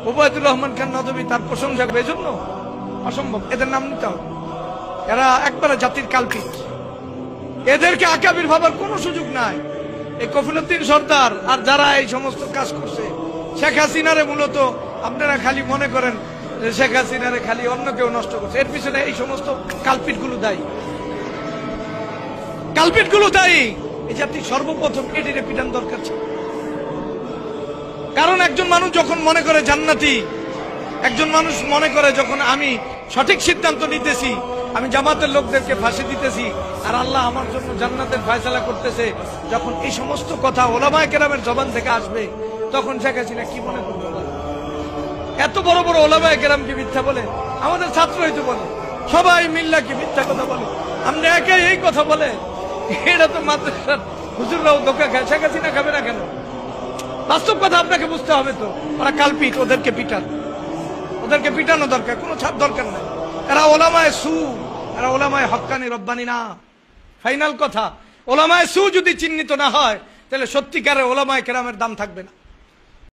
ওবায়দুর রহমান খান নদভী তার প্রশংসা করবে, এজন্য অসম্ভব। এদের নাম নিতে হবে, এরা একবারে জাতির কাল্পিত, এদেরকে আকাবির ভাবার কোনো সুযোগ নাই। এই কফিলউদ্দিন সর্দার আর যারা এই সমস্ত কাজ করছে, শেখ হাসিনারে মূলত আপনারা খালি মনে করেন শেখ হাসিনারে খালি অন্য কেউ নষ্ট করছে, এর পিছনে এই সমস্ত কাল্পিট গুলো দায়ী, কাল্পিট গুলো দায়ী। এই জাতি সর্বপ্রথম এটিরে পিটান দরকার ছিল। কারণ একজন মানুষ যখন মনে করে জান্নাতি, একজন মানুষ মনে করে যখন আমি সঠিক সিদ্ধান্ত নিতেছি, আমি জামাতের লোকদেরকে ফাঁসি দিতেছি আর আল্লাহ আমার জন্য জান্নাতের ফয়সালা করতেছে, যখন এই সমস্ত কথা ওলামায়ে কেরামের জবান থেকে আসবে, তখন শেখ হাসিনা কি মনে করবে? এত বড় বড় ওলামায়ে কেরাম কি মিথ্যা বলে? আমাদের ছাত্র হইতে বলে, সবাই মিল্লা কি মিথ্যা কথা বলে? আমরা একাই এই কথা বলে? এটা তো মাদ্রাসার হুজুররাও ধোঁকা খায়, শেখ হাসিনা খাবে না কেন? বাস্তব কথা আপনাকে বুঝতে হবে। তো ওরা কাল্পিত, ওদেরকে পিটান, ওদেরকে পিটানো দরকার, কোনো ছাড় দরকার নাই। এরা ওলামায়ে সু, এরা ওলামায়ে হক্কানি রব্বানি না। ফাইনাল কথা, ওলামায়ে সু যদি চিহ্নিত না হয়, তাহলে সত্যিকারের ওলামায়ে কেরামের দাম থাকবে না।